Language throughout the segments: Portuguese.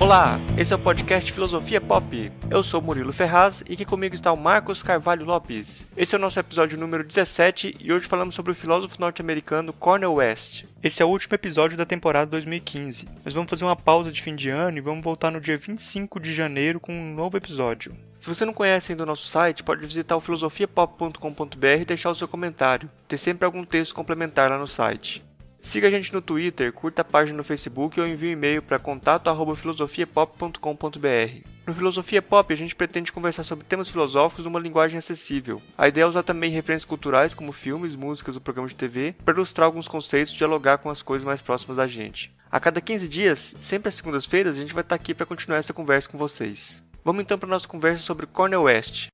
Olá, esse é o podcast Filosofia Pop. Eu sou Murilo Ferraz e aqui comigo está o Marcos Carvalho Lopes. Esse é o nosso episódio número 17 e hoje falamos sobre o filósofo norte-americano Cornel West. Esse é o último episódio da temporada 2015. Nós vamos fazer uma pausa de fim de ano e vamos voltar no dia 25 de janeiro com um novo episódio. Se você não conhece ainda o nosso site, pode visitar o filosofiapop.com.br e deixar o seu comentário. Tem sempre algum texto complementar lá no site. Siga a gente no Twitter, curta a página no Facebook ou envie um e-mail para contato@filosofiapop.com.br. No Filosofia Pop, a gente pretende conversar sobre temas filosóficos numa linguagem acessível. A ideia é usar também referências culturais como filmes, músicas ou programas de TV para ilustrar alguns conceitos e dialogar com as coisas mais próximas da gente. A cada 15 dias, sempre às segundas-feiras, a gente vai estar aqui para continuar essa conversa com vocês. Vamos então para a nossa conversa sobre Cornel West.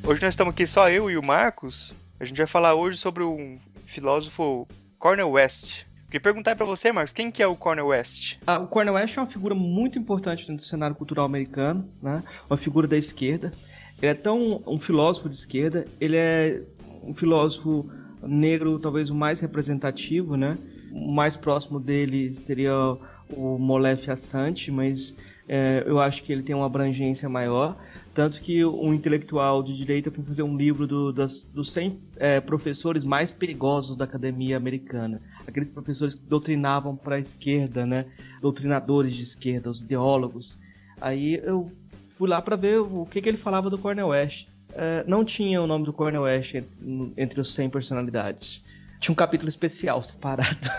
Hoje nós estamos aqui só eu e o Marcos. A gente vai falar hoje sobre o filósofo Cornel West. Queria perguntar para você, Marcos, quem que é o Cornel West? O Cornel West é uma figura muito importante dentro do cenário cultural americano, né? Uma figura da esquerda. Ele é tão um filósofo de esquerda, ele é um filósofo negro talvez o mais representativo, né? O mais próximo dele seria o Molefi Assange, mas eu acho que ele tem uma abrangência maior. Tanto que um intelectual de direita foi fazer um livro dos 100 professores mais perigosos da academia americana. Aqueles professores que doutrinavam para a esquerda, né? Doutrinadores de esquerda, os ideólogos. Aí eu fui lá para ver o que ele falava do Cornel West. Não tinha o nome do Cornel West entre os 100 personalidades. Tinha um capítulo especial separado.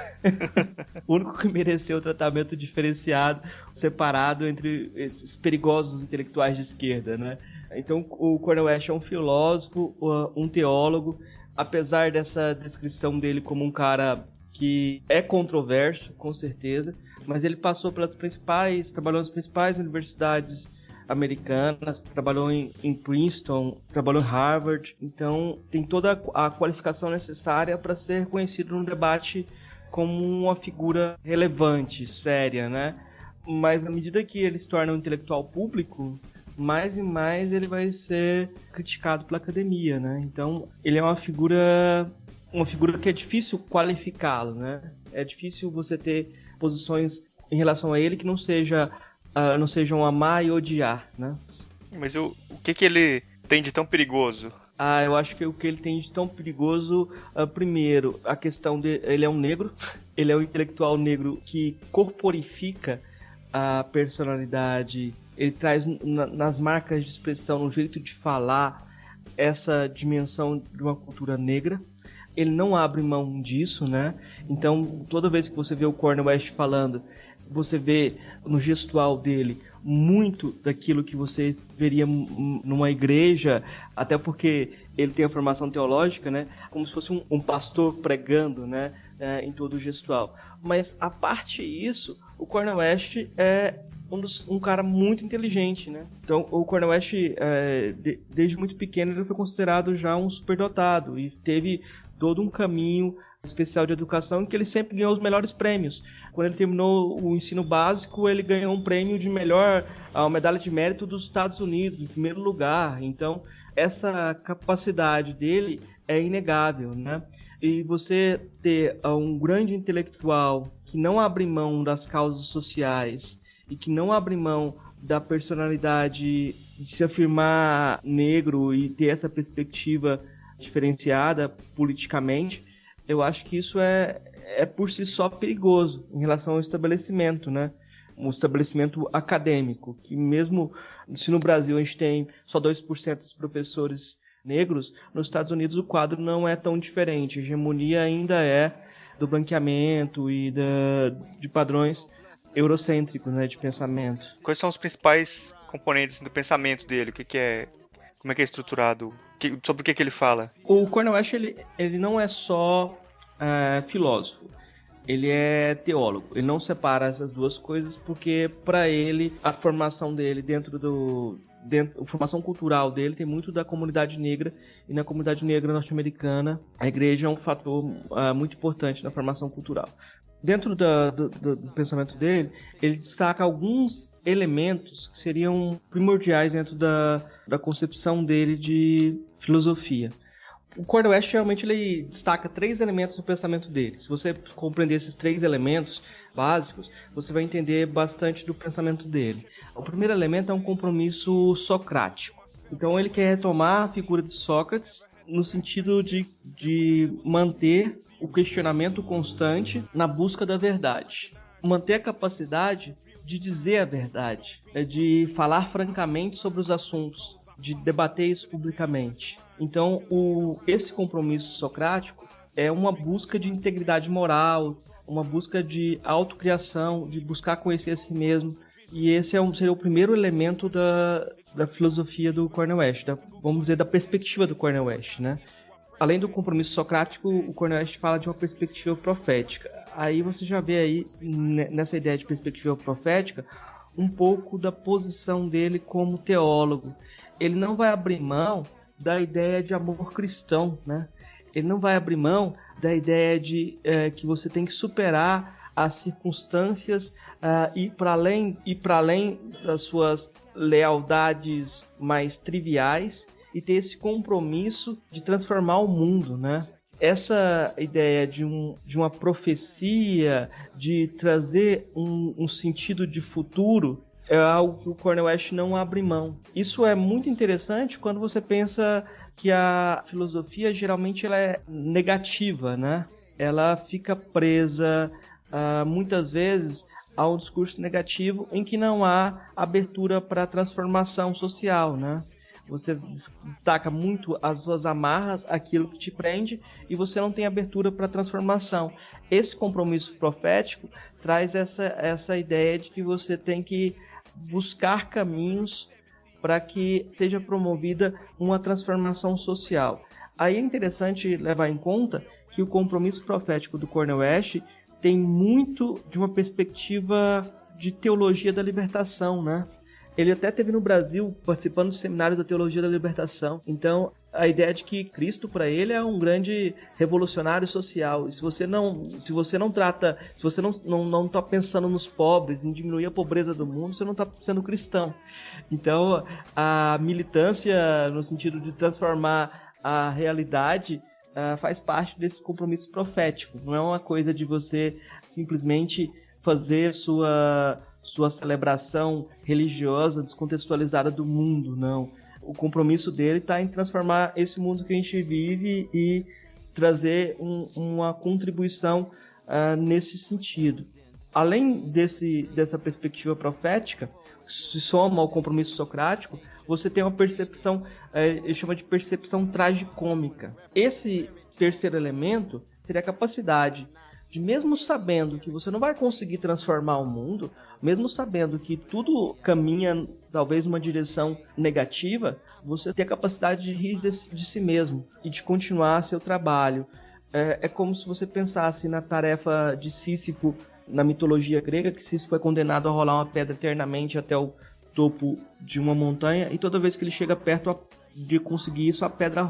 O único que mereceu o tratamento diferenciado, separado entre esses perigosos intelectuais de esquerda, né? Então o Cornel West é um filósofo, um teólogo. Apesar dessa descrição dele como um cara que é controverso, com certeza, mas ele passou trabalhou nas principais universidades americanas, trabalhou em Princeton, trabalhou em Harvard, então tem toda a qualificação necessária para ser reconhecido no debate como uma figura relevante, séria, né? Mas à medida que ele se torna um intelectual público, mais e mais ele vai ser criticado pela academia, né? Então ele é uma figura que é difícil qualificá-lo, né? É difícil você ter posições em relação a ele que não sejam amar e odiar, né? Mas o que ele tem de tão perigoso? Eu acho que o que ele tem de tão perigoso, primeiro, a questão de ele é um negro, ele é um intelectual negro que corporifica a personalidade, ele traz nas marcas de expressão, no jeito de falar, essa dimensão de uma cultura negra. Ele não abre mão disso, né? Então, toda vez que você vê o Cornel West falando, você vê no gestual dele muito daquilo que você veria numa igreja, até porque ele tem a formação teológica, né? Como se fosse um pastor pregando, né? Em todo o gestual. Mas, a parte disso, o Cornel West é um cara muito inteligente, né? Então, o Cornel West, desde muito pequeno, ele foi considerado já um superdotado e teve todo um caminho especial de educação em que ele sempre ganhou os melhores prêmios. Quando ele terminou o ensino básico, ele ganhou um prêmio de a medalha de mérito dos Estados Unidos, em primeiro lugar. Então, essa capacidade dele é inegável, né? E você ter um grande intelectual que não abre mão das causas sociais e que não abre mão da personalidade de se afirmar negro e ter essa perspectiva diferenciada politicamente, eu acho que isso é por si só perigoso em relação ao estabelecimento, né? Um estabelecimento acadêmico, que mesmo se no Brasil a gente tem só 2% dos professores negros, nos Estados Unidos o quadro não é tão diferente. A hegemonia ainda é do branqueamento e de padrões eurocêntricos, né, de pensamento. Quais são os principais componentes do pensamento dele? Como é que é estruturado? Sobre o que ele fala? O Cornel West, ele não é só filósofo, ele é teólogo. Ele não separa essas duas coisas porque, para ele, a formação dele a formação cultural dele tem muito da comunidade negra, e na comunidade negra norte-americana a igreja é um fator muito importante na formação cultural. Dentro do pensamento dele, ele destaca alguns elementos que seriam primordiais dentro da concepção dele de filosofia. O Cornel West realmente ele destaca 3 elementos no pensamento dele. Se você compreender esses 3 elementos básicos, você vai entender bastante do pensamento dele. O primeiro elemento é um compromisso socrático. Então ele quer retomar a figura de Sócrates no sentido de manter o questionamento constante na busca da verdade. Manter a capacidade de dizer a verdade, de falar francamente sobre os assuntos, de debater isso publicamente. Então, esse compromisso socrático é uma busca de integridade moral, uma busca de autocriação, de buscar conhecer a si mesmo. E esse seria o primeiro elemento da filosofia do Cornel West, vamos dizer, da perspectiva do Cornel West, né? Além do compromisso socrático, o Cornel West fala de uma perspectiva profética. Aí você já vê aí, nessa ideia de perspectiva profética, um pouco da posição dele como teólogo. Ele não vai abrir mão da ideia de amor cristão, né? Ele não vai abrir mão da ideia de que você tem que superar as circunstâncias e para além das suas lealdades mais triviais e ter esse compromisso de transformar o mundo, né? Essa ideia de uma profecia, de trazer um sentido de futuro, é algo que o Cornel West não abre mão. Isso é muito interessante quando você pensa que a filosofia geralmente ela é negativa, né? Ela fica presa muitas vezes a um discurso negativo em que não há abertura para a transformação social, né? Você destaca muito as suas amarras, aquilo que te prende, e você não tem abertura para a transformação. Esse compromisso profético traz essa ideia de que você tem que buscar caminhos para que seja promovida uma transformação social. Aí é interessante levar em conta que o compromisso profético do Cornel West tem muito de uma perspectiva de teologia da libertação, né? Ele até esteve no Brasil participando do seminário da Teologia da Libertação. Então, a ideia de que Cristo para ele é um grande revolucionário social. E se você não está pensando nos pobres, em diminuir a pobreza do mundo, você não está sendo cristão. Então, a militância no sentido de transformar a realidade faz parte desse compromisso profético. Não é uma coisa de você simplesmente fazer sua celebração religiosa descontextualizada do mundo, não. O compromisso dele está em transformar esse mundo que a gente vive e trazer uma contribuição nesse sentido. Além dessa perspectiva profética, se soma ao compromisso socrático, você tem uma percepção, ele chama de percepção tragicômica. Esse terceiro elemento seria a capacidade de, mesmo sabendo que você não vai conseguir transformar o mundo, mesmo sabendo que tudo caminha talvez numa direção negativa, você tem a capacidade de rir de si mesmo e de continuar seu trabalho. É como se você pensasse na tarefa de Sísifo na mitologia grega, que Sísifo é condenado a rolar uma pedra eternamente até o topo de uma montanha, e toda vez que ele chega perto de conseguir isso, a pedra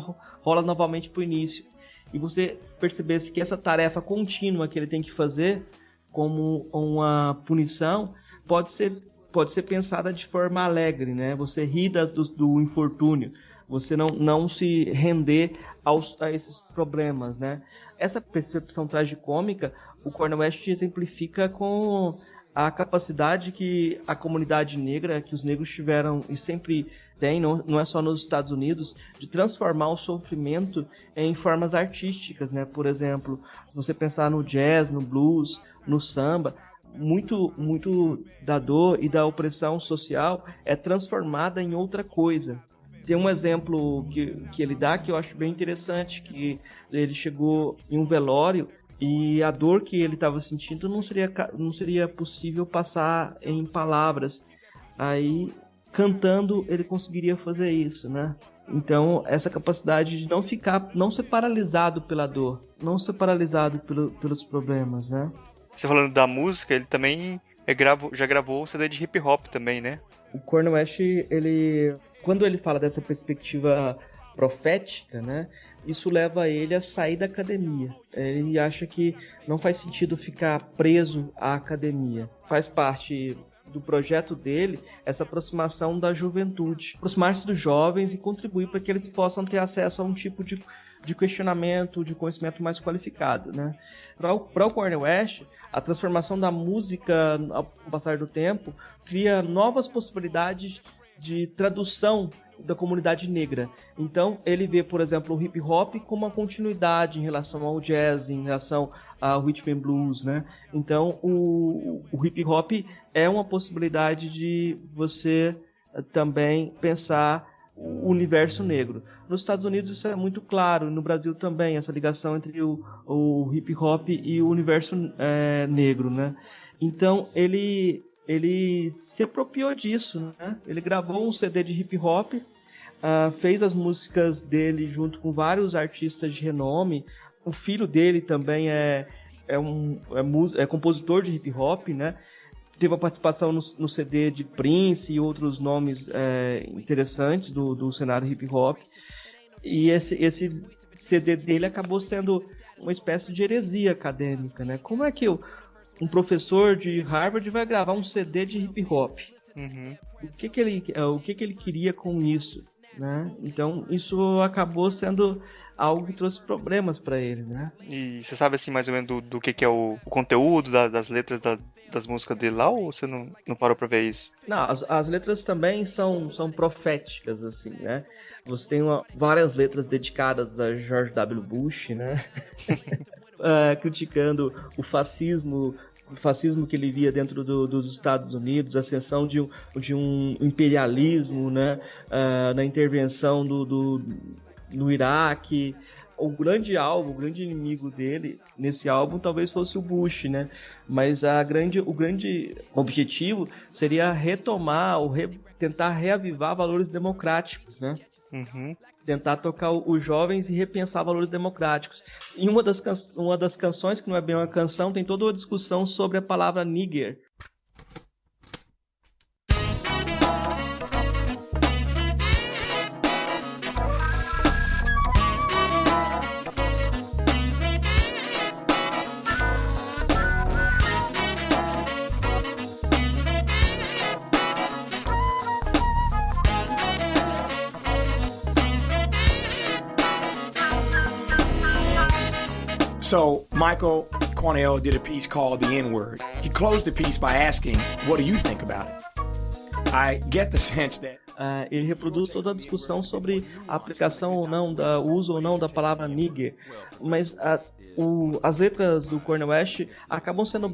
rola novamente para o início. E você percebesse que essa tarefa contínua que ele tem que fazer como uma punição pode ser pensada de forma alegre, né? Você ri do infortúnio, você não se render a esses problemas, né? Essa percepção tragicômica, o Cornel West exemplifica com a capacidade que a comunidade negra, que os negros tiveram e sempre tem, não é só nos Estados Unidos, de transformar o sofrimento em formas artísticas, né? Por exemplo, se você pensar no jazz, no blues, no samba, muito da dor e da opressão social é transformada em outra coisa. Tem um exemplo que ele dá que eu acho bem interessante, que ele chegou em um velório e a dor que ele estava sentindo não seria possível passar em palavras. Aí, cantando, ele conseguiria fazer isso, né? Então, essa capacidade de não ser paralisado pela dor, não ser paralisado pelos problemas, né? Você falando da música, ele também já gravou o CD de hip hop também, né? O Cornel West, quando ele fala dessa perspectiva profética, né, isso leva ele a sair da academia. Ele acha que não faz sentido ficar preso à academia. Faz parte do projeto dele essa aproximação da juventude, aproximar-se dos jovens e contribuir para que eles possam ter acesso a um tipo de questionamento, de conhecimento mais qualificado, né? Para o Cornel West, a transformação da música ao passar do tempo cria novas possibilidades de tradução da comunidade negra. Então, ele vê, por exemplo, o hip hop como uma continuidade em relação ao jazz, em relação ao rhythm and blues, né? Então, o hip hop é uma possibilidade de você também pensar o universo negro. Nos Estados Unidos isso é muito claro, no Brasil também, essa ligação entre o hip hop e o universo negro, né? Então, ele se apropriou disso, né? Ele gravou um CD de hip hop, fez as músicas dele junto com vários artistas de renome. O filho dele também é compositor de hip hop, né? Teve a participação no CD de Prince e outros nomes interessantes do cenário hip hop. E esse CD dele acabou sendo uma espécie de heresia acadêmica, né? Como é que um professor de Harvard vai gravar um CD de hip hop? Uhum. O que ele queria com isso, né? Então isso acabou sendo algo que trouxe problemas para ele, né? E você sabe assim mais ou menos do que é o conteúdo das letras das músicas dele lá, ou você não parou pra ver isso? Não, as letras também são proféticas, assim, né? Você tem várias letras dedicadas a George W. Bush, né? Criticando o fascismo que ele via dentro dos Estados Unidos, a ascensão de um imperialismo, né? Na intervenção no Iraque. O grande inimigo dele nesse álbum talvez fosse o Bush, né? Mas o grande objetivo seria retomar ou tentar reavivar valores democráticos, né? Uhum. Tentar tocar os jovens e repensar valores democráticos. Em uma das canções, que não é bem uma canção, tem toda uma discussão sobre a palavra nigger. So, Michael Cornell did a piece called The N-Word. He closed the piece by asking, what do you think about it? I get the sense that... ele reproduz toda a discussão sobre a aplicação ou não, o uso ou não da palavra nigger. Mas as letras do Cornel West acabam sendo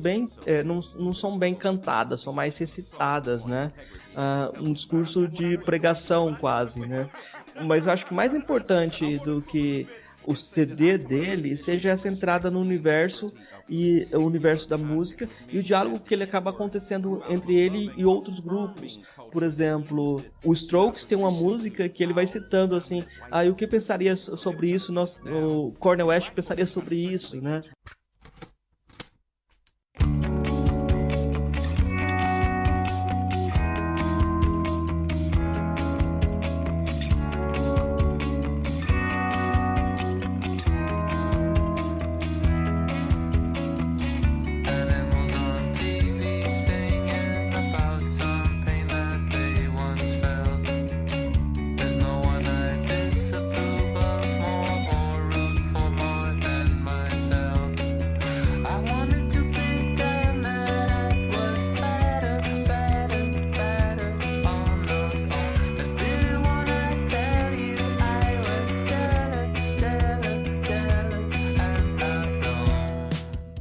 não são bem cantadas, são mais recitadas, né? Um discurso de pregação quase, né? Mas eu acho que mais importante do que o CD dele seja essa entrada no universo e o universo da música e o diálogo que ele acaba acontecendo entre ele e outros grupos. Por exemplo, o Strokes tem uma música que ele vai citando assim, e o que pensaria sobre isso? O Cornel West pensaria sobre isso, né?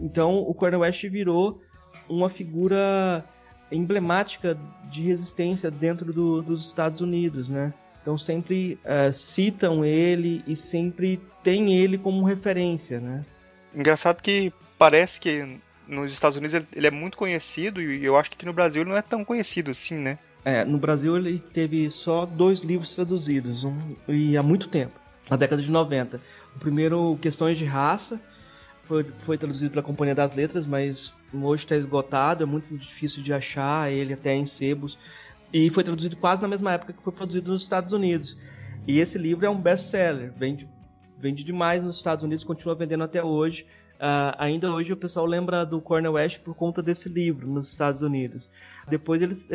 Então o Cornel West virou uma figura emblemática de resistência dentro dos Estados Unidos, né? Então sempre citam ele e sempre tem ele como referência, né? Engraçado que parece que nos Estados Unidos ele é muito conhecido e eu acho que aqui no Brasil ele não é tão conhecido assim, né? No Brasil ele teve só 2 livros traduzidos, e há muito tempo, na década de 90. O primeiro, Questões de Raça, foi traduzido pela Companhia das Letras, mas hoje está esgotado, é muito difícil de achar ele até em sebos. E foi traduzido quase na mesma época que foi produzido nos Estados Unidos. E esse livro é um best-seller, vende demais nos Estados Unidos, continua vendendo até hoje. Ainda hoje o pessoal lembra do Cornel West por conta desse livro nos Estados Unidos. Depois eles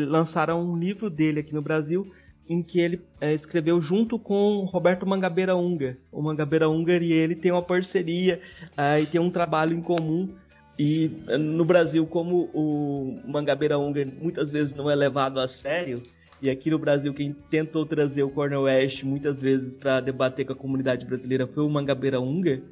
lançaram um livro dele aqui no Brasil, em que ele escreveu junto com Roberto Mangabeira Unger. O Mangabeira Unger e ele têm uma parceria e tem um trabalho em comum. E no Brasil, como o Mangabeira Unger muitas vezes não é levado a sério, e aqui no Brasil quem tentou trazer o Cornel West muitas vezes para debater com a comunidade brasileira foi o Mangabeira Unger,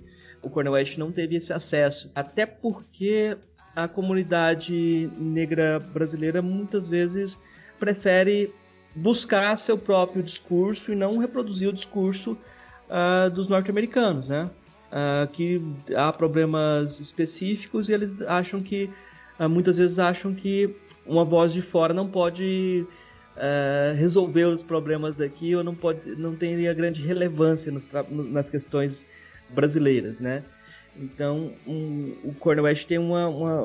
o Cornel West não teve esse acesso. Até porque a comunidade negra brasileira muitas vezes prefere buscar seu próprio discurso e não reproduzir o discurso dos norte-americanos, né? Que há problemas específicos e eles acham que, muitas vezes acham que uma voz de fora não pode resolver os problemas daqui ou não teria grande relevância nas questões brasileiras, né? Então o Cornel West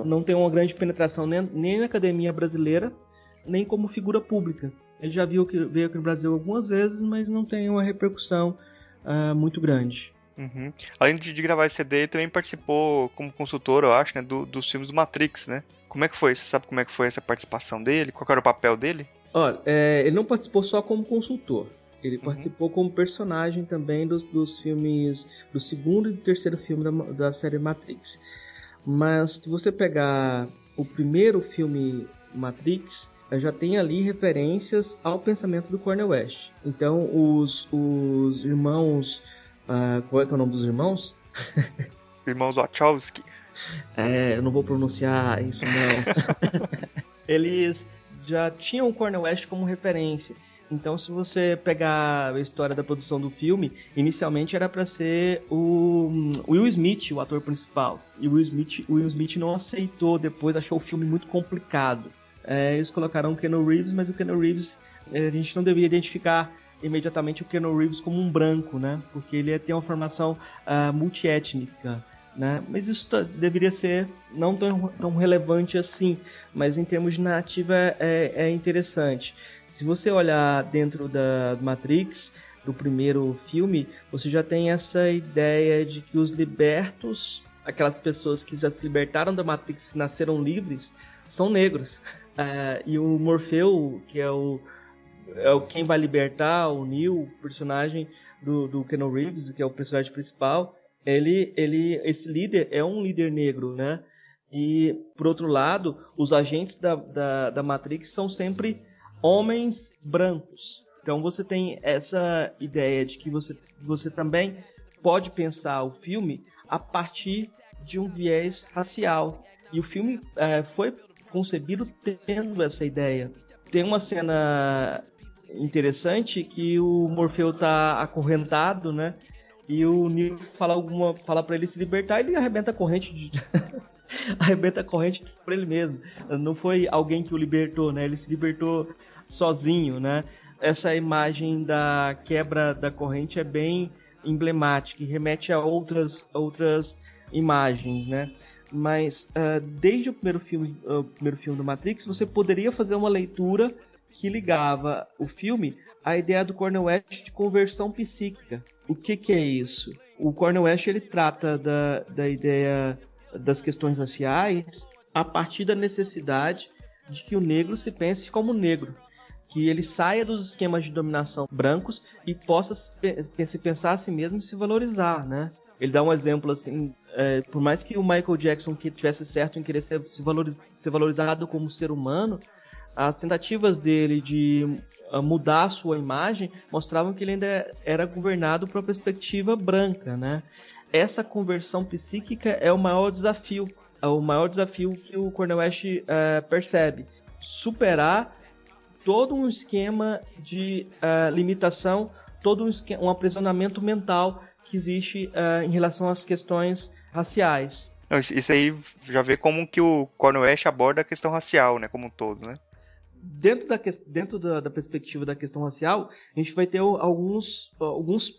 não tem uma grande penetração nem na academia brasileira, nem como figura pública. Ele já veio aqui no Brasil algumas vezes, mas não tem uma repercussão muito grande. Uhum. Além de gravar esse CD, ele também participou como consultor, eu acho, né, dos filmes do Matrix, né? Como é que foi? Você sabe como é que foi essa participação dele? Qual era o papel dele? Olha, ele não participou só como consultor. Ele participou como personagem também dos filmes, do segundo e do terceiro filme da série Matrix. Mas se você pegar o primeiro filme Matrix, já tem ali referências ao pensamento do Cornel West. Então os irmãos... qual é que é o nome dos irmãos? Irmãos Wachowski. Eu não vou pronunciar isso não. Eles já tinham o Cornel West como referência. Então se você pegar a história da produção do filme, inicialmente era para ser o Will Smith, o ator principal. E o Will Smith não aceitou, depois achou o filme muito complicado. Eles colocaram o Keanu Reeves, mas o Keanu Reeves, a gente não deveria identificar imediatamente o Keanu Reeves como um branco, né? Porque ele tem uma formação multiétnica, né? Mas isso deveria ser não tão relevante assim, mas em termos de narrativa é interessante. Se você olhar dentro da Matrix, do primeiro filme, você já tem essa ideia de que os libertos, aquelas pessoas que já se libertaram da Matrix e nasceram livres, são negros. E o Morfeu, que é quem vai libertar o Neo, o personagem do Keanu Reeves, que é o personagem principal, esse líder é um líder negro, né? E, por outro lado, os agentes da Matrix são sempre homens brancos. Então você tem essa ideia de que você também pode pensar o filme a partir de um viés racial. E o filme foi concebido tendo essa ideia. Tem uma cena interessante que o Morfeu tá acorrentado, né? E o Neo fala para ele se libertar, e ele arrebenta a corrente arrebenta a corrente por ele mesmo. Não foi alguém que o libertou, né? Ele se libertou sozinho, né? Essa imagem da quebra da corrente é bem emblemática e remete a outras imagens, né? Mas desde o primeiro filme do Matrix, você poderia fazer uma leitura que ligava o filme à ideia do Cornel West de conversão psíquica. O que é isso? O Cornel West ele trata da ideia das questões raciais a partir da necessidade de que o negro se pense como negro, que ele saia dos esquemas de dominação brancos e possa se pensar a si mesmo e se valorizar, né? Ele dá um exemplo assim, por mais que o Michael Jackson que tivesse certo em querer ser valorizado como ser humano, as tentativas dele de mudar a sua imagem mostravam que ele ainda era governado por uma perspectiva branca, né? Essa conversão psíquica é o maior desafio que o Cornel West percebe. Superar todo um esquema de limitação, todo um aprisionamento mental que existe em relação às questões raciais. Isso aí já vê como que o Cornel West aborda a questão racial, né, como um todo, né? Dentro da perspectiva da questão racial, a gente vai ter alguns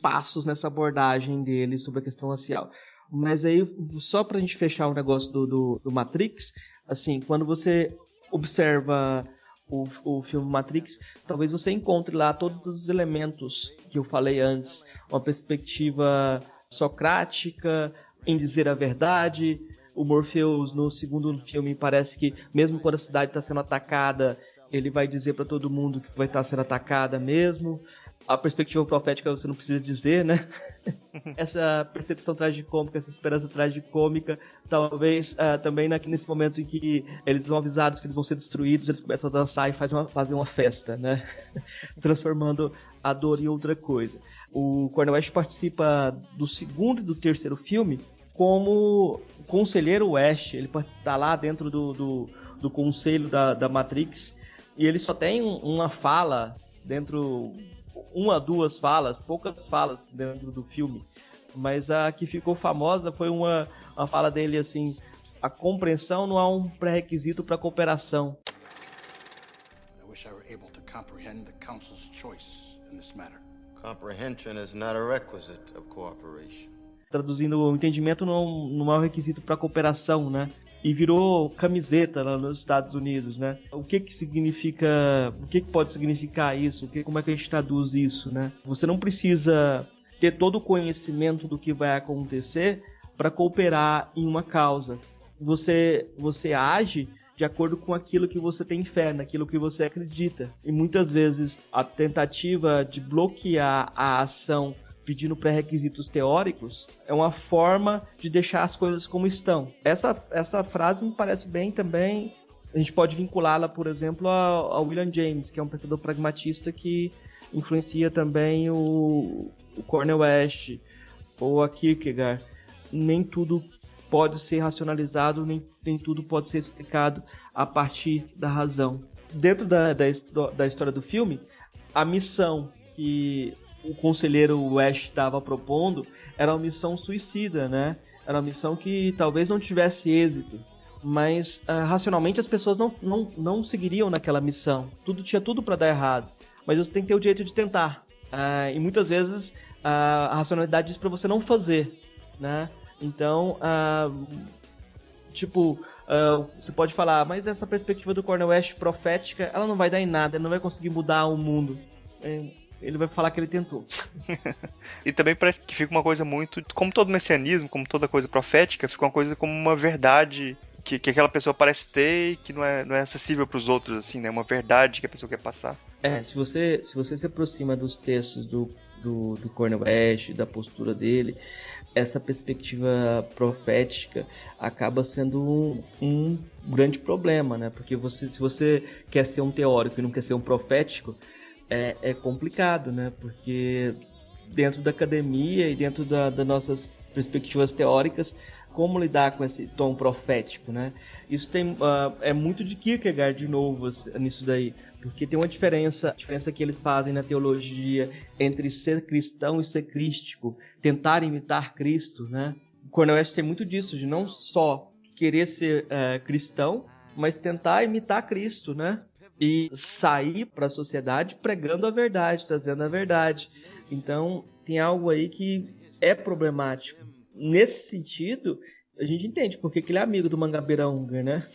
passos nessa abordagem dele sobre a questão racial. Mas aí, só pra gente fechar o negócio do Matrix, assim, quando você observa o filme Matrix, talvez você encontre lá todos os elementos que eu falei antes. Uma perspectiva socrática, em dizer a verdade. O Morpheus, no segundo filme, parece que, mesmo quando a cidade está sendo atacada, ele vai dizer para todo mundo que vai estar sendo atacada mesmo. A perspectiva profética você não precisa dizer, né? Essa percepção tragicômica, essa esperança tragicômica, talvez também nesse momento em que eles são avisados que eles vão ser destruídos, eles começam a dançar e fazer uma festa, né? Transformando a dor em outra coisa. O Cornel West participa do segundo e do terceiro filme como conselheiro West. Ele está lá dentro do conselho da Matrix e ele só tem uma fala dentro... uma, duas falas, poucas falas dentro do filme, mas a que ficou famosa foi uma fala dele assim: a compreensão não é um pré-requisito para a cooperação. I wish I were able to comprehend the council's choice in this matter. Comprehension is not a requisite of cooperation. Traduzindo, o entendimento não é um requisito para a cooperação, né? E virou camiseta lá nos Estados Unidos, né? O que significa... O que pode significar isso? Como é que a gente traduz isso, né? Você não precisa ter todo o conhecimento do que vai acontecer para cooperar em uma causa. Você age de acordo com aquilo que você tem fé, naquilo que você acredita. E muitas vezes a tentativa de bloquear a ação pedindo pré-requisitos teóricos é uma forma de deixar as coisas como estão. Essa frase me parece bem também. A gente pode vinculá-la, por exemplo, a William James, que é um pensador pragmatista que influencia também o Cornel West ou a Kierkegaard. Nem tudo pode ser racionalizado, nem tudo pode ser explicado a partir da razão. Dentro da história do filme, a missão que o conselheiro West estava propondo era uma missão suicida, né? Era uma missão que talvez não tivesse êxito, mas racionalmente as pessoas não seguiriam naquela missão. Tinha tudo para dar errado, mas você tem que ter o direito de tentar. E muitas vezes a racionalidade diz para você não fazer, né? Então, você pode falar, mas essa perspectiva do Cornel West profética, ela não vai dar em nada, ele não vai conseguir mudar o mundo. Ele vai falar que ele tentou. E também parece que fica uma coisa muito... Como todo messianismo, como toda coisa profética, fica uma coisa como uma verdade que aquela pessoa parece ter e que não é acessível para os outros, assim, né? Uma verdade que a pessoa quer passar. Se você se aproxima dos textos do Cornel West, da postura dele, essa perspectiva profética acaba sendo um grande problema, né? Porque se você quer ser um teórico e não quer ser um profético, é complicado, né? Porque dentro da academia e dentro das nossas perspectivas teóricas, como lidar com esse tom profético, né? Isso é muito de Kierkegaard de novo nisso daí, porque tem uma diferença que eles fazem na teologia entre ser cristão e ser crístico, tentar imitar Cristo, né? O Cornel West tem muito disso, de não só querer ser cristão, mas tentar imitar Cristo, né? E sair para a sociedade pregando a verdade, trazendo a verdade. Então, tem algo aí que é problemático. Nesse sentido, a gente entende porque que ele é amigo do Mangabeira Unger, né?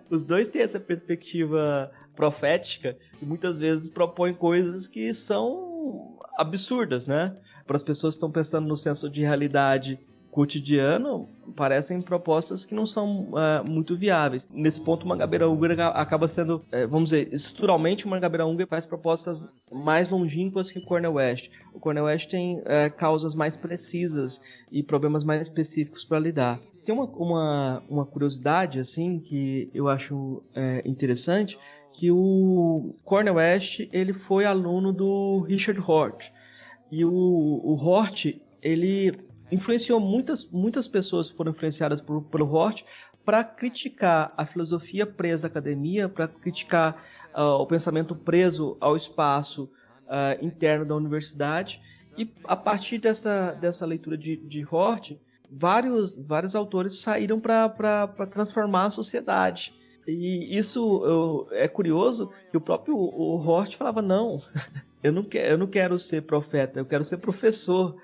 Os dois têm essa perspectiva profética e muitas vezes propõem coisas que são absurdas, né? Para as pessoas que estão pensando no senso de realidade cotidiano, parecem propostas que não são muito viáveis. Nesse ponto, o Mangabeira Unger acaba sendo, vamos dizer, estruturalmente o Mangabeira Unger faz propostas mais longínquas que o Cornel West. O Cornel West tem causas mais precisas e problemas mais específicos para lidar. Tem uma curiosidade assim que eu acho interessante, que o Cornel West ele foi aluno do Richard Hort. E o Hort, ele influenciou muitas pessoas que foram influenciadas pelo Hort para criticar a filosofia presa à academia, para criticar o pensamento preso ao espaço interno da universidade. E a partir dessa leitura de Hort, vários autores saíram para transformar a sociedade. E isso é curioso, que o próprio Hort falava, não, eu não quero ser profeta, eu quero ser professor.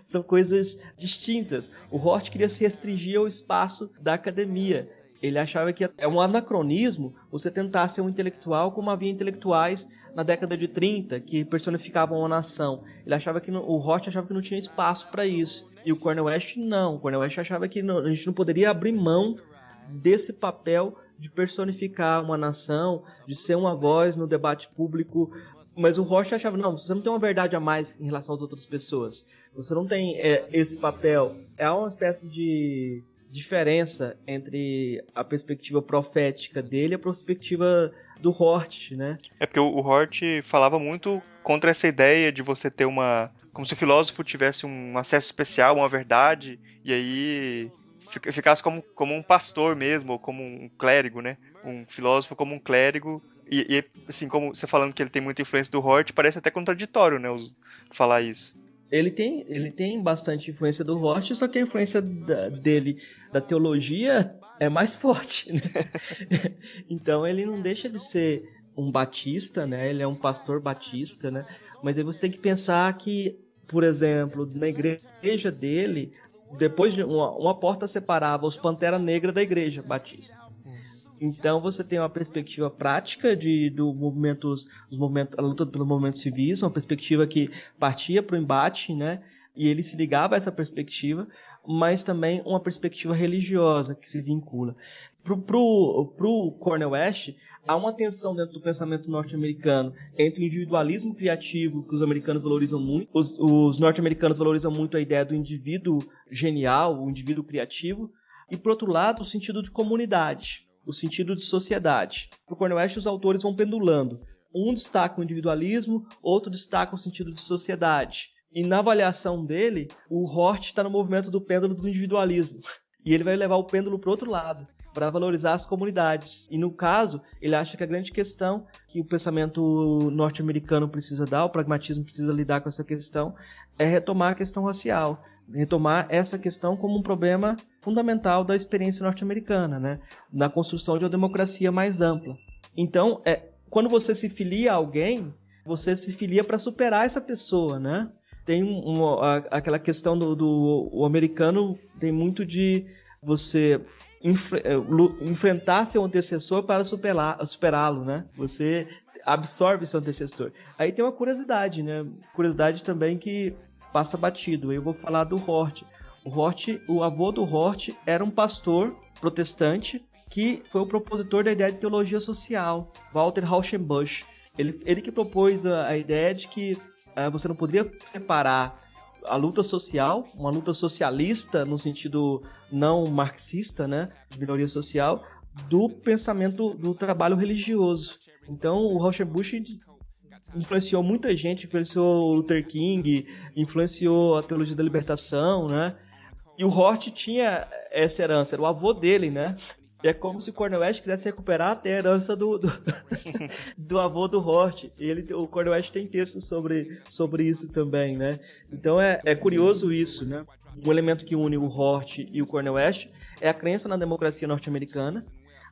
São coisas distintas. O Hort queria se restringir ao espaço da academia. Ele achava que é um anacronismo você tentar ser um intelectual como havia intelectuais na década de 30 que personificavam uma nação. O Hort achava que não tinha espaço para isso. E o Cornel West não. O Cornel West achava que a gente não poderia abrir mão desse papel de personificar uma nação, de ser uma voz no debate público. Mas o Rorschach achava, não, você não tem uma verdade a mais em relação às outras pessoas. Você não tem esse papel. É uma espécie de diferença entre a perspectiva profética dele e a perspectiva do Hort, né? É porque o Hort falava muito contra essa ideia de você ter como se o filósofo tivesse um acesso especial, uma verdade, e aí ficasse como um pastor mesmo, ou como um clérigo, né? Um filósofo como um clérigo. E assim, como você falando que ele tem muita influência do Hort, parece até contraditório, né? Falar isso. Ele tem bastante influência do Hort, só que a influência dele da teologia é mais forte, né? Então ele não deixa de ser um batista, né? Ele é um pastor batista, né? Mas aí você tem que pensar que, por exemplo, na igreja dele, depois de uma porta separava os Pantera Negra da igreja batista. Então você tem uma perspectiva prática a luta pelos movimentos civis, uma perspectiva que partia para o embate, né? E ele se ligava a essa perspectiva, mas também uma perspectiva religiosa que se vincula. Pro Cornel West, há uma tensão dentro do pensamento norte-americano entre o individualismo criativo, que os americanos valorizam muito. Os norte-americanos valorizam muito a ideia do indivíduo genial, o indivíduo criativo, e, por outro lado, o sentido de comunidade, o sentido de sociedade. Para o Cornel West, os autores vão pendulando. Um destaca o individualismo, outro destaca o sentido de sociedade. E na avaliação dele, o Hort está no movimento do pêndulo do individualismo. E ele vai levar o pêndulo para o outro lado, para valorizar as comunidades. E no caso, ele acha que a grande questão que o pensamento norte-americano precisa dar, o pragmatismo precisa lidar com essa questão, é retomar a questão racial. Retomar essa questão como um problema fundamental da experiência norte-americana, né? Na construção de uma democracia mais ampla. Então, quando você se filia a alguém, você se filia para superar essa pessoa, né? Tem aquela questão do americano, tem muito de você enfrentar seu antecessor para superá-lo, né? Você absorve seu antecessor. Aí tem uma curiosidade, né? Curiosidade também que passa batido. Eu vou falar do Hort. O avô do Hort era um pastor protestante que foi o propositor da ideia de teologia social, Walter Rauschenbusch. Ele que propôs a ideia de que você não poderia separar a luta social, uma luta socialista no sentido não marxista, né, de minoria social, do pensamento do trabalho religioso. Então o Rauschenbusch influenciou muita gente, influenciou o Luther King, influenciou a teologia da libertação, né? E o Hort tinha essa herança, era o avô dele, né? E é como se o Cornel West quisesse recuperar até a herança do avô do Hort. O Cornel West tem textos sobre isso também, né? Então é curioso isso, né? Um elemento que une o Hort e o Cornel West é a crença na democracia norte-americana,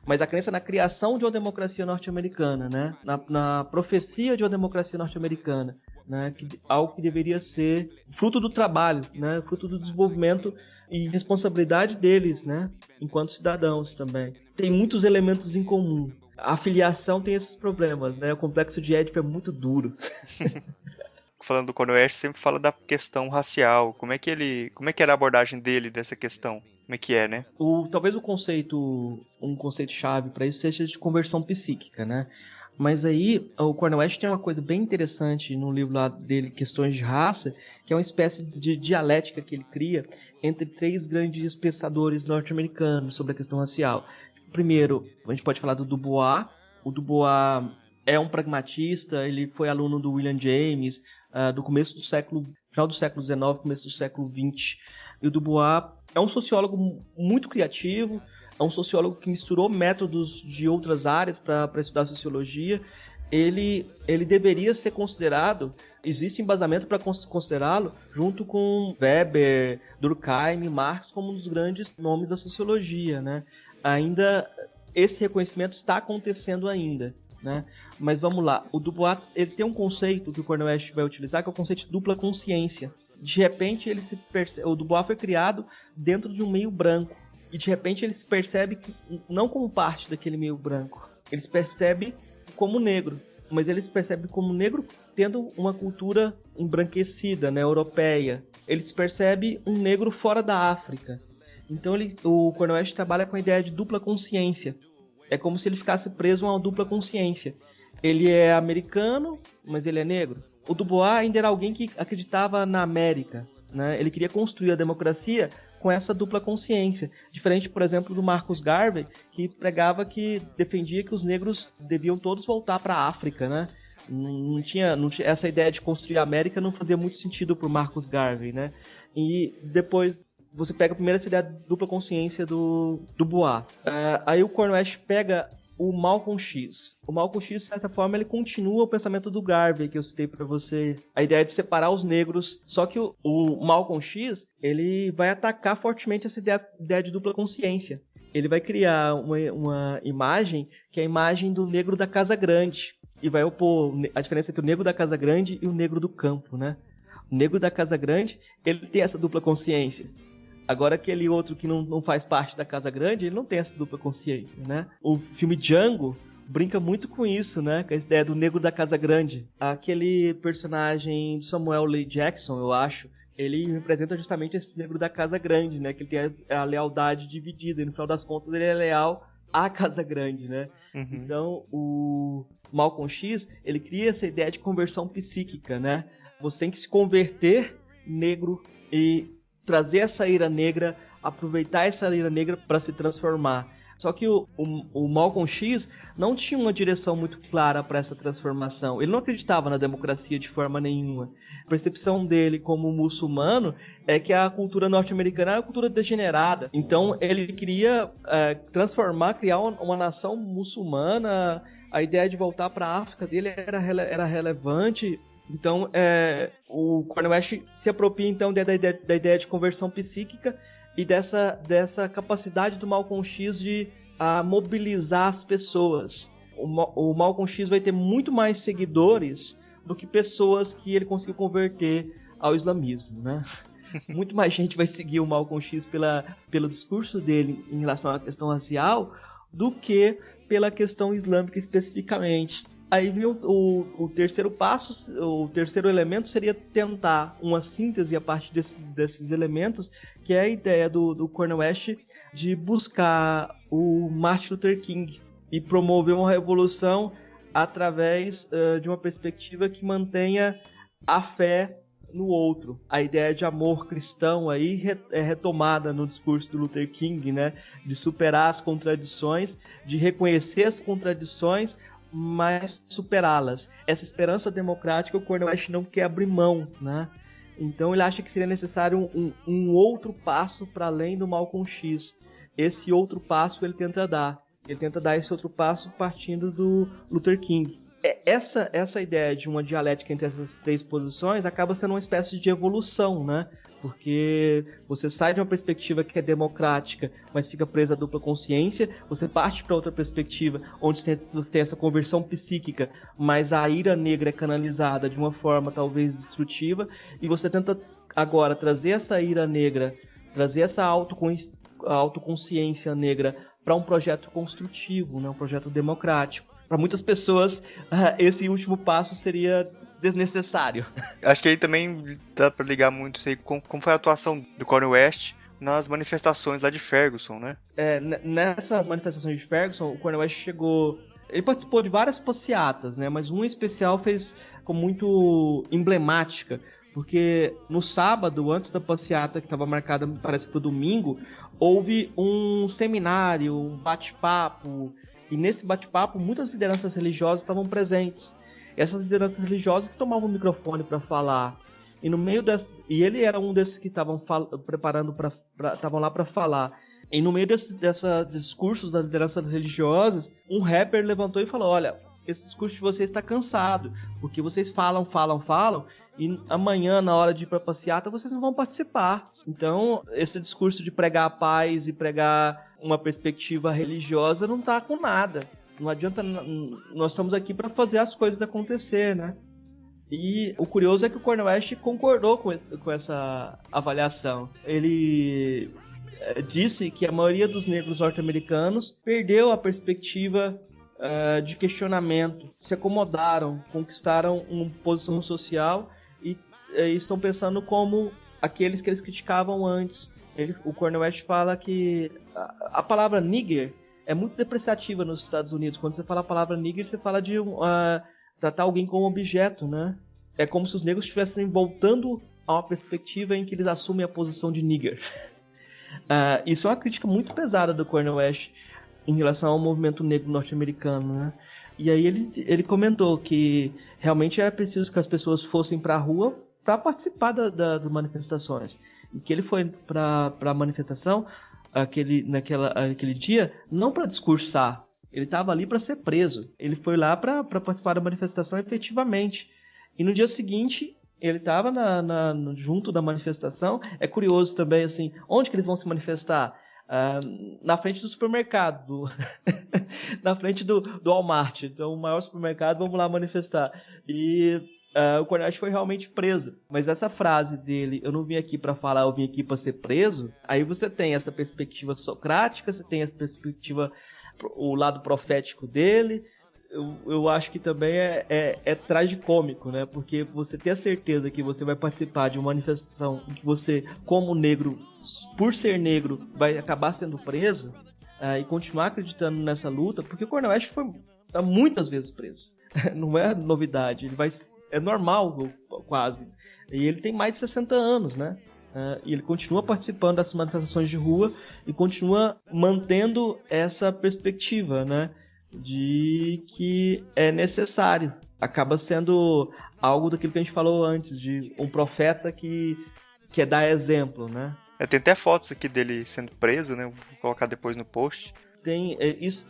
mas a crença na criação de uma democracia norte-americana, né? Na profecia de uma democracia norte-americana, né? Algo que deveria ser fruto do trabalho, né? Fruto do desenvolvimento e responsabilidade deles, né? Enquanto cidadãos também. Tem muitos elementos em comum. A filiação tem esses problemas, né? O complexo de Édipo é muito duro. Falando do Cornel West, sempre fala da questão racial. Como é que era a abordagem dele dessa questão? Como é que é, né? Talvez um conceito-chave para isso seja de conversão psíquica, né? Mas aí, o Cornel West tem uma coisa bem interessante no livro lá dele, Questões de Raça, que é uma espécie de dialética que ele cria entre três grandes pensadores norte-americanos sobre a questão racial. Primeiro, a gente pode falar do Dubois. O Dubois é um pragmatista, ele foi aluno do William James, do final do século XIX, começo do século XX. E o Dubois é um sociólogo muito criativo, é um sociólogo que misturou métodos de outras áreas para estudar sociologia. Ele deveria ser considerado, existe embasamento para considerá-lo, junto com Weber, Durkheim, Marx, como um dos grandes nomes da sociologia, né? Ainda, esse reconhecimento está acontecendo ainda, né? Mas vamos lá, o Dubois ele tem um conceito que o Cornel West vai utilizar, que é o conceito de dupla consciência. De repente, o Dubois foi criado dentro de um meio branco, e de repente ele se percebe não como parte daquele meio branco, ele se percebe como negro, mas ele se percebe como negro tendo uma cultura embranquecida, né, europeia. Ele se percebe um negro fora da África. Então o Cornel West trabalha com a ideia de dupla consciência. É como se ele ficasse preso a uma dupla consciência. Ele é americano, mas ele é negro. O Dubois ainda era alguém que acreditava na América, né? Ele queria construir a democracia com essa dupla consciência. Diferente, por exemplo, do Marcus Garvey, que defendia que os negros deviam todos voltar para a África, né? Não tinha essa ideia de construir a América não fazia muito sentido para o Marcus Garvey, né? E depois você pega a primeira ideia da dupla consciência do Dubois. Aí o Cornel West pega o Malcolm X. O Malcolm X, de certa forma, ele continua o pensamento do Garvey, que eu citei para você. A ideia de separar os negros. Só que o Malcolm X, ele vai atacar fortemente essa ideia de dupla consciência. Ele vai criar uma imagem, que é a imagem do negro da Casa Grande. E vai opor a diferença entre o negro da Casa Grande e o negro do campo, né? O negro da Casa Grande, ele tem essa dupla consciência. Agora aquele outro que não faz parte da Casa Grande, ele não tem essa dupla consciência, né? O filme Django brinca muito com isso, né? Com a ideia do negro da Casa Grande. Aquele personagem Samuel L. Jackson, eu acho, ele representa justamente esse negro da Casa Grande, né? Que ele tem a lealdade dividida e no final das contas ele é leal à Casa Grande, né? Uhum. Então o Malcolm X, ele cria essa ideia de conversão psíquica, né? Você tem que se converter negro e trazer essa ira negra, aproveitar essa ira negra para se transformar. Só que o Malcolm X não tinha uma direção muito clara para essa transformação. Ele não acreditava na democracia de forma nenhuma. A percepção dele como muçulmano é que a cultura norte-americana é uma cultura degenerada. Então ele queria criar uma nação muçulmana. A ideia de voltar para a África dele era relevante. Então, o Cornel West se apropria então da ideia de conversão psíquica e dessa capacidade do Malcolm X de mobilizar as pessoas. O Malcolm X vai ter muito mais seguidores do que pessoas que ele conseguiu converter ao islamismo, né? Muito mais gente vai seguir o Malcolm X pelo discurso dele em relação à questão racial do que pela questão islâmica especificamente. Aí vem o terceiro passo, o terceiro elemento seria tentar uma síntese a partir desses elementos, que é a ideia do Cornel West de buscar o Martin Luther King e promover uma revolução através de uma perspectiva que mantenha a fé no outro. A ideia de amor cristão aí é retomada no discurso do Luther King, né? De superar as contradições, de reconhecer as contradições, mas superá-las. Essa esperança democrática o Cornel West não quer abrir mão, né? Então ele acha que seria necessário um outro passo para além do Malcolm X. Esse outro passo ele tenta dar. Ele tenta dar esse outro passo partindo do Luther King. Essa ideia de uma dialética entre essas três posições acaba sendo uma espécie de evolução, né? Porque você sai de uma perspectiva que é democrática, mas fica presa à dupla consciência, você parte para outra perspectiva, onde você tem essa conversão psíquica, mas a ira negra é canalizada de uma forma talvez destrutiva, e você tenta agora trazer essa ira negra, trazer essa autoconsciência negra para um projeto construtivo, né? Um projeto democrático. Para muitas pessoas, esse último passo seria desnecessário. Acho que aí também dá para ligar muito isso aí com como foi a atuação do Cornel West nas manifestações lá de Ferguson, né? Nessa manifestação de Ferguson, o Cornel West ele participou de várias passeatas, né? Mas uma em especial fez como muito emblemática, porque no sábado, antes da passeata que estava marcada, parece para o domingo, houve um seminário, um bate-papo, e nesse bate-papo muitas lideranças religiosas estavam presentes. Essas lideranças religiosas que tomavam o microfone para falar. E no meio e ele era um desses que estavam preparando estavam lá para falar. E no meio desses discursos das lideranças religiosas, um rapper levantou e falou: olha, esse discurso de vocês está cansado, porque vocês falam, e amanhã, na hora de ir para a passeata, vocês não vão participar. Então, esse discurso de pregar a paz e pregar uma perspectiva religiosa não está com nada. Não adianta, nós estamos aqui para fazer as coisas acontecer, né? E o curioso é que o Cornel West concordou com essa avaliação. Ele disse que a maioria dos negros norte-americanos perdeu a perspectiva de questionamento, se acomodaram, conquistaram uma posição social e estão pensando como aqueles que eles criticavam antes. O Cornel West fala que a palavra nigger é muito depreciativa nos Estados Unidos. Quando você fala a palavra nigger, você fala de tratar alguém como objeto, né? É como se os negros estivessem voltando a uma perspectiva em que eles assumem a posição de nigger. Isso é uma crítica muito pesada do Cornel West em relação ao movimento negro norte-americano, né? E aí ele comentou que realmente era preciso que as pessoas fossem para a rua para participar das manifestações. E que ele foi para a manifestação aquele dia não para discursar, ele estava ali para ser preso. Ele foi lá para participar da manifestação efetivamente. E no dia seguinte ele estava junto da manifestação. É curioso também, assim, onde que eles vão se manifestar? Na frente do supermercado, na frente do Walmart. Então, o maior supermercado, vamos lá manifestar. E o Cornel West foi realmente preso. Mas essa frase dele, eu não vim aqui para falar, eu vim aqui para ser preso, aí você tem essa perspectiva socrática, você tem essa perspectiva, o lado profético dele. Eu acho que também é tragicômico, né? Porque você ter a certeza que você vai participar de uma manifestação em que você, como negro, por ser negro, vai acabar sendo preso, e continuar acreditando nessa luta, porque o Cornel West foi muitas vezes preso. Não é novidade, é normal quase. E ele tem mais de 60 anos, né? E ele continua participando dessas manifestações de rua e continua mantendo essa perspectiva, né? De que é necessário. Acaba sendo algo daquilo que a gente falou antes, de um profeta que quer dar exemplo, né? Tem até fotos aqui dele sendo preso, né? Vou colocar depois no post. Tem, isso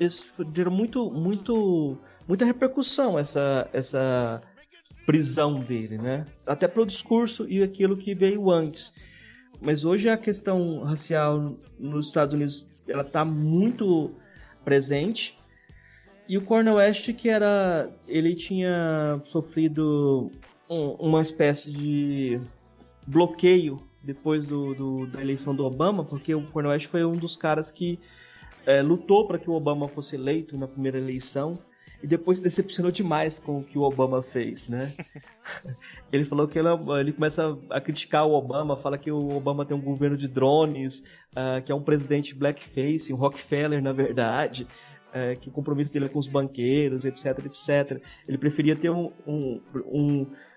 gerou muita repercussão, essa prisão dele, né? Até pelo discurso e aquilo que veio antes. Mas hoje a questão racial nos Estados Unidos, ela está muito presente. E o Cornel West, ele tinha sofrido uma espécie de bloqueio depois da eleição do Obama, porque o Cornel West foi um dos caras que lutou para que o Obama fosse eleito na primeira eleição e depois se decepcionou demais com o que o Obama fez, né? Ele falou que ele começa a criticar o Obama, fala que o Obama tem um governo de drones, que é um presidente blackface, um Rockefeller, na verdade. Que o compromisso dele é com os banqueiros, etc, etc. Ele preferia ter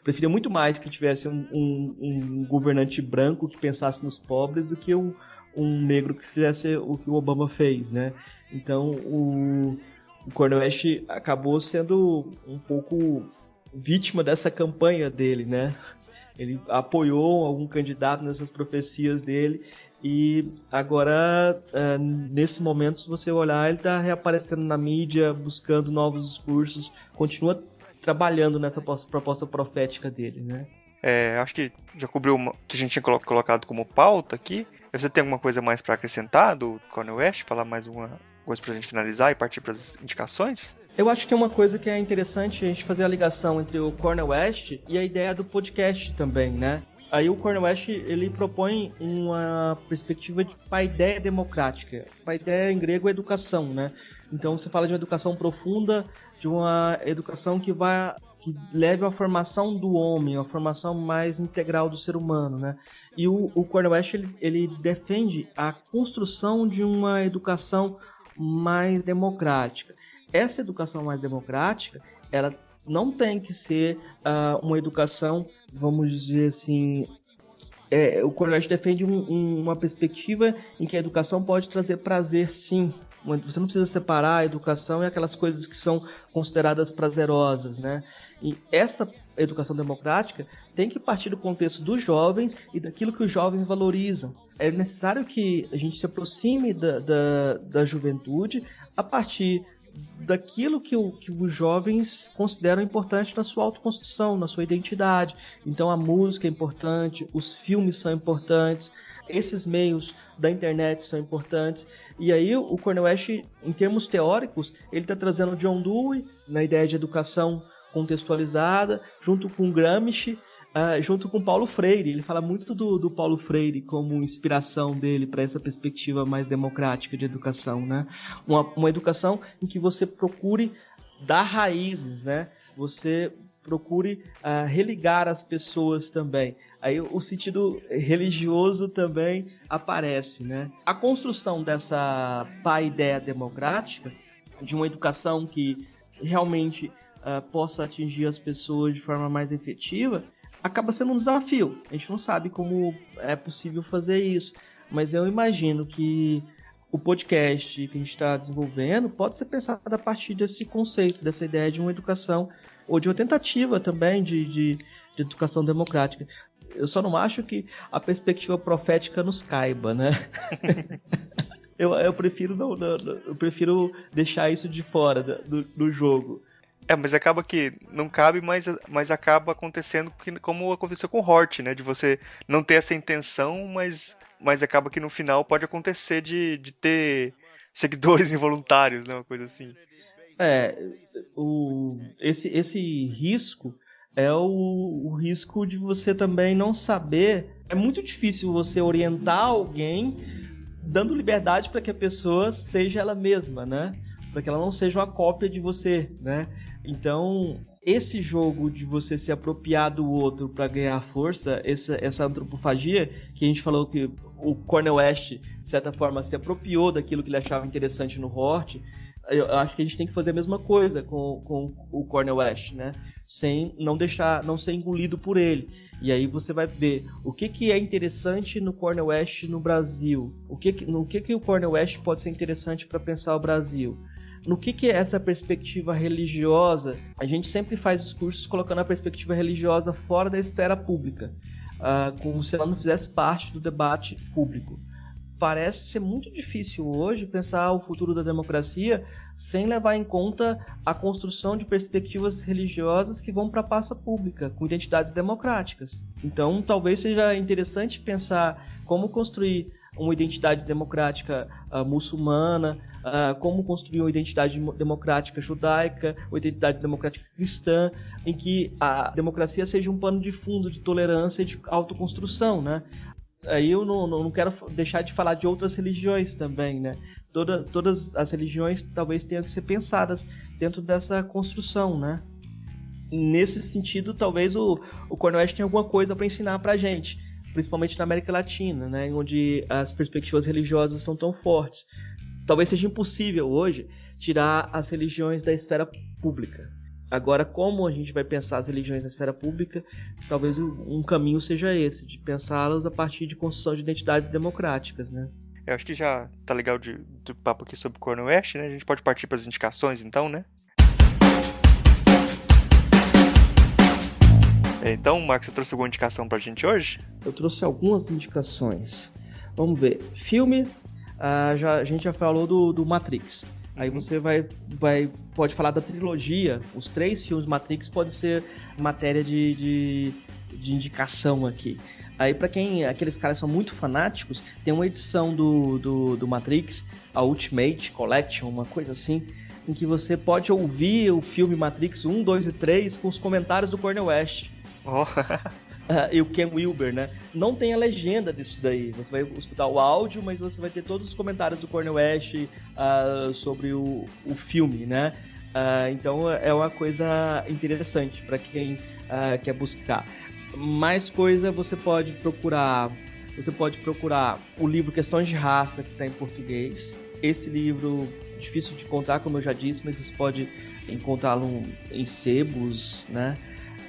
preferia muito mais que tivesse um governante branco que pensasse nos pobres do que um negro que fizesse o que o Obama fez, né? Então o Cornel West acabou sendo um pouco vítima dessa campanha dele, né? Ele apoiou algum candidato nessas profecias dele. E agora, nesse momento, se você olhar, ele está reaparecendo na mídia, buscando novos discursos, continua trabalhando nessa proposta profética dele, né? Acho que já cobriu que a gente tinha colocado como pauta aqui. Você tem alguma coisa mais para acrescentar do Cornel West? Falar mais uma coisa para a gente finalizar e partir para as indicações? Eu acho que é uma coisa que é interessante a gente fazer a ligação entre o Cornel West e a ideia do podcast também, né? Aí o Cornel West, ele propõe uma perspectiva de paideia democrática. Paideia em grego é educação, né? Então você fala de uma educação profunda, de uma educação que leve à formação do homem, uma formação mais integral do ser humano, né? E o Cornel West, ele defende a construção de uma educação mais democrática. Essa educação mais democrática, ela não tem que ser uma educação, vamos dizer assim... o Cornel West defende uma perspectiva em que a educação pode trazer prazer, sim. Você não precisa separar a educação e aquelas coisas que são consideradas prazerosas, né? E essa educação democrática tem que partir do contexto dos jovens e daquilo que os jovens valorizam. É necessário que a gente se aproxime da juventude a partir daquilo que os jovens consideram importante na sua autoconstrução, na sua identidade. Então a música é importante, os filmes são importantes, esses meios da internet são importantes. E aí o Cornel West, em termos teóricos, ele está trazendo John Dewey na ideia de educação contextualizada, junto com Gramsci, junto com Paulo Freire. Ele fala muito do Paulo Freire como inspiração dele para essa perspectiva mais democrática de educação, né? Uma educação em que você procure dar raízes, né? Você procure religar as pessoas também. Aí o sentido religioso também aparece, né? A construção dessa paideia democrática, de uma educação que realmente possa atingir as pessoas de forma mais efetiva, acaba sendo um desafio. A gente não sabe como é possível fazer isso, mas eu imagino que o podcast que a gente está desenvolvendo pode ser pensado a partir desse conceito, dessa ideia de uma educação, ou de uma tentativa também de educação democrática. Eu só não acho que a perspectiva profética nos caiba, né? eu prefiro deixar isso de fora do jogo. Mas acaba que não cabe, mas acaba acontecendo como aconteceu com o Hort, né? De você não ter essa intenção, mas acaba que no final pode acontecer de ter seguidores involuntários, né? Uma coisa assim. Esse risco é o risco de você também não saber. É muito difícil você orientar alguém dando liberdade para que a pessoa seja ela mesma, né? Para que ela não seja uma cópia de você, né? Então, esse jogo de você se apropriar do outro para ganhar força, essa antropofagia, que a gente falou que o Cornel West, de certa forma, se apropriou daquilo que ele achava interessante no Hort, eu acho que a gente tem que fazer a mesma coisa com o Cornel West, né? Sem não ser engolido por ele. E aí você vai ver o que é interessante no Cornel West no Brasil. No que o Cornel West pode ser interessante para pensar o Brasil. No que é essa perspectiva religiosa? A gente sempre faz os cursos colocando a perspectiva religiosa fora da esfera pública, como se ela não fizesse parte do debate público. Parece ser muito difícil hoje pensar o futuro da democracia sem levar em conta a construção de perspectivas religiosas que vão para a praça pública, com identidades democráticas. Então, talvez seja interessante pensar como construir uma identidade democrática muçulmana, como construir uma identidade democrática judaica, uma identidade democrática cristã, em que a democracia seja um pano de fundo de tolerância e de autoconstrução, né? Aí eu não quero deixar de falar de outras religiões também, né? Todas as religiões talvez tenham que ser pensadas dentro dessa construção, né? Nesse sentido, talvez o Cornel West tenha alguma coisa para ensinar pra gente, principalmente na América Latina, né? Onde as perspectivas religiosas são tão fortes. Talvez seja impossível hoje tirar as religiões da esfera pública. Agora, como a gente vai pensar as religiões na esfera pública, talvez um caminho seja esse, de pensá-las a partir de construção de identidades democráticas, né? Eu acho que já tá legal do papo aqui sobre Cornel West, né? A gente pode partir para as indicações, então, né? Então, Marcos, você trouxe alguma indicação pra gente hoje? Eu trouxe algumas indicações. Vamos ver. Filme, a gente já falou do Matrix. Aí você pode falar da trilogia. Os 3 filmes Matrix pode ser matéria de indicação aqui. Aí pra aqueles caras são muito fanáticos, tem uma edição do Matrix, a Ultimate Collection, uma coisa assim, em que você pode ouvir o filme Matrix 1, 2 e 3 com os comentários do Cornel West. Oh. E o Ken Wilber, né? Não tem a legenda disso daí. Você vai escutar o áudio, mas você vai ter todos os comentários do Cornel West sobre o filme, né? Então é uma coisa interessante para quem quer buscar. Mais coisa, você pode procurar o livro Questões de Raça, que está em português. Esse livro difícil de encontrar, como eu já disse, mas você pode encontrá-lo em sebos, né?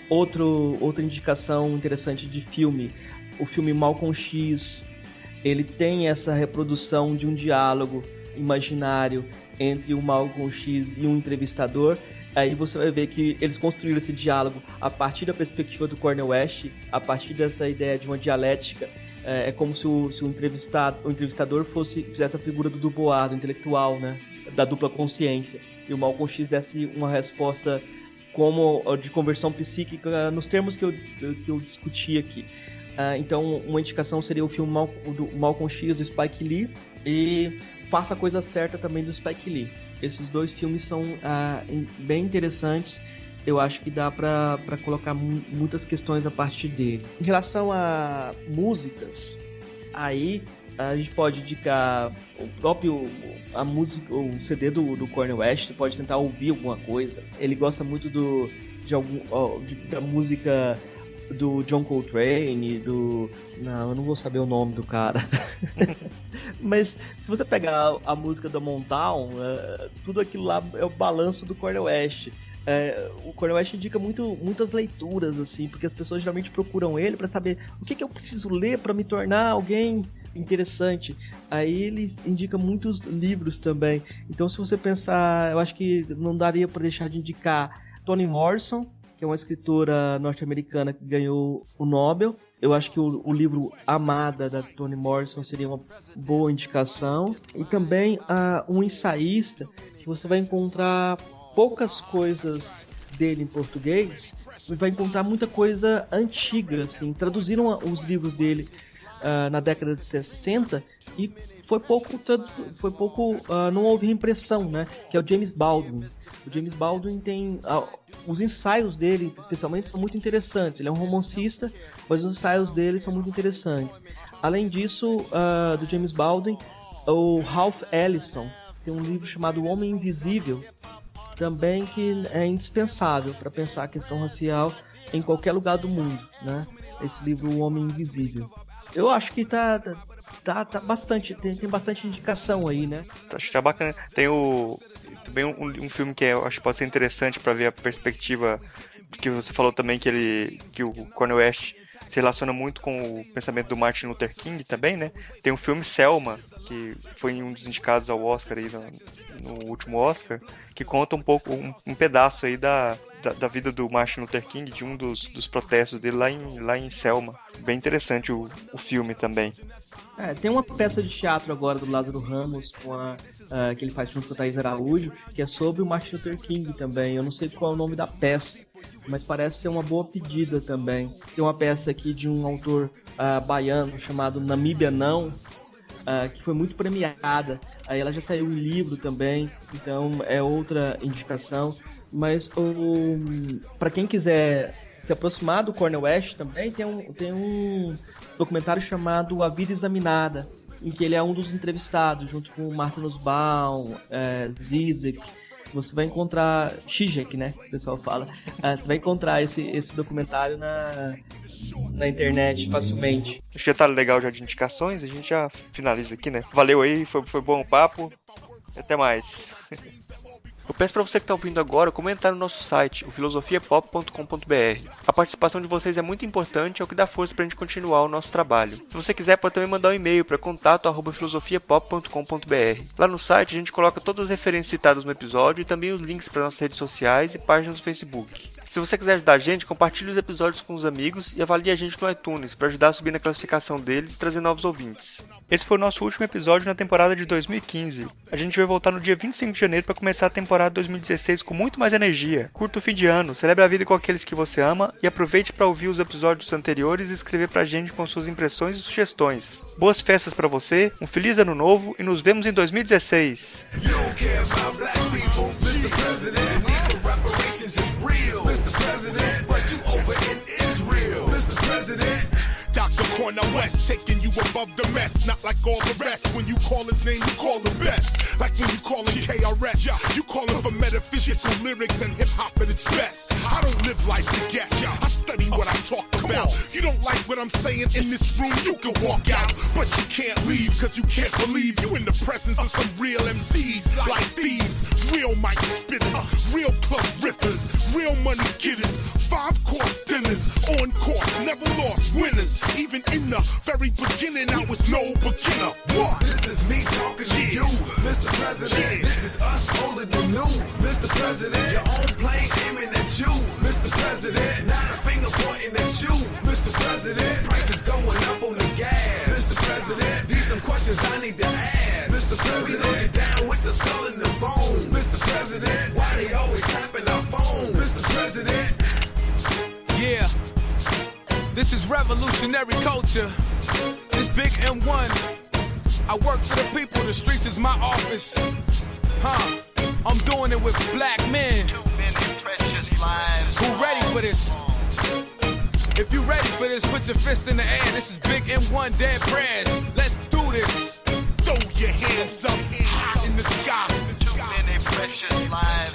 Outra indicação interessante de filme, o filme Malcolm X, ele tem essa reprodução de um diálogo imaginário entre o Malcolm X e um entrevistador. Aí você vai ver que eles construíram esse diálogo a partir da perspectiva do Cornel West, a partir dessa ideia de uma dialética. É como se o entrevistador fizesse a figura do Dubois, do intelectual, né? Da dupla consciência. E o Malcolm X desse uma resposta como de conversão psíquica nos termos que eu discuti aqui. Então, uma indicação seria o filme do Malcolm X, do Spike Lee, e Faça a Coisa Certa também, do Spike Lee. Esses 2 filmes são bem interessantes. Eu acho que dá para colocar muitas questões a partir dele. Em relação a músicas, Aí a gente pode indicar o próprio a música, o CD do Cornel West. Você pode tentar ouvir alguma coisa. Ele gosta muito da música do John Coltrane, não, eu não vou saber o nome do cara. Mas se você pegar a música da Motown, tudo aquilo lá é o balanço do Cornel West. O Cornel West indica muitas leituras, assim, porque as pessoas geralmente procuram ele para saber o que eu preciso ler para me tornar alguém interessante. Aí ele indica muitos livros também. Então, se você pensar, eu acho que não daria para deixar de indicar Toni Morrison, que é uma escritora norte-americana que ganhou o Nobel. Eu acho que o livro Amada, da Toni Morrison, seria uma boa indicação. E também um ensaísta, que você vai encontrar poucas coisas dele em português, você vai encontrar muita coisa antiga, assim. Traduziram os livros dele na década de 60 e foi pouco não houve reimpressão, né? Que é o James Baldwin. O James Baldwin tem os ensaios dele, especialmente, são muito interessantes. Ele é um romancista, mas os ensaios dele são muito interessantes. Além disso, do James Baldwin, o Ralph Ellison tem um livro chamado O Homem Invisível, também, que é indispensável para pensar a questão racial em qualquer lugar do mundo, né? Esse livro, O Homem Invisível. Eu acho que tá bastante, tem bastante indicação aí, né? Acho que tá bacana. Tem também um filme que eu acho que pode ser interessante para ver a perspectiva que você falou também, que o Cornel West se relaciona muito com o pensamento do Martin Luther King também, né? Tem um filme Selma, que foi um dos indicados ao Oscar aí no último Oscar, que conta um pouco, um pedaço aí da vida do Martin Luther King, de um dos protestos dele lá em Selma. Bem interessante o filme também. Tem uma peça de teatro agora do Lázaro Ramos, que ele faz junto com a Thaís Araújo, que é sobre o Martin Luther King também. Eu não sei qual é o nome da peça, mas parece ser uma boa pedida também. Tem uma peça aqui de um autor baiano chamado Namíbia Não, que foi muito premiada. Aí ela já saiu em livro também, então é outra indicação. Mas para quem quiser se aproximar do Cornel West também, tem um documentário chamado A Vida Examinada, em que ele é um dos entrevistados, junto com Martin Nussbaum, Zizek. Você vai encontrar Zizek, né, que o pessoal fala. Você vai encontrar esse documentário na internet facilmente. Acho que já tá legal já de indicações, a gente já finaliza aqui, né? Valeu aí, foi bom o papo. Até mais. Eu peço para você que está ouvindo agora comentar no nosso site, o filosofiapop.com.br. A participação de vocês é muito importante, é o que dá força para a gente continuar o nosso trabalho. Se você quiser, pode também mandar um e-mail para contato@filosofiapop.com.br. Lá no site a gente coloca todas as referências citadas no episódio e também os links para nossas redes sociais e páginas do Facebook. Se você quiser ajudar a gente, compartilhe os episódios com os amigos e avalie a gente no iTunes para ajudar a subir na classificação deles e trazer novos ouvintes. Esse foi o nosso último episódio na temporada de 2015. A gente vai voltar no dia 25 de janeiro para começar a temporada 2016 com muito mais energia. Curta o fim de ano, celebre a vida com aqueles que você ama e aproveite para ouvir os episódios anteriores e escrever pra gente com suas impressões e sugestões. Boas festas para você, um feliz ano novo e nos vemos em 2016. Dr. Cornel West taking you above the mess, not like all the rest. When you call his name, you call him best. Like when you call him KRS, you call him for metaphysical lyrics and hip hop at its best. I don't live life to guess, I study what I talk about. You don't like what I'm saying in this room, you can walk out, but you can't leave, cause you can't believe you in the presence of some real MCs, like thieves, real mic spitters, real club rippers, real money getters, 5-course dinners, on course, never lost winners. Even in the very beginning, I was no beginner. What? This is me talking to you, Mr. President. This is us holding the new, Mr. President. Your own plane aiming at you, Mr. President. Not a finger pointing at you, Mr. President. Prices going up on the gas, Mr. President. These some questions I need to ask, Mr. President. We get down with the skull and the bone, Mr. President. Why they always tapping our phone, Mr. President? Yeah. This is revolutionary culture. This big M1. I work for the people, the streets is my office. I'm doing it with black men. Too many precious lives. Who ready for this? If you ready for for this, put your fist in the air. This is Big M1 Dead Prayers. Let's do this. Throw your hands up high in the sky. Too many precious lives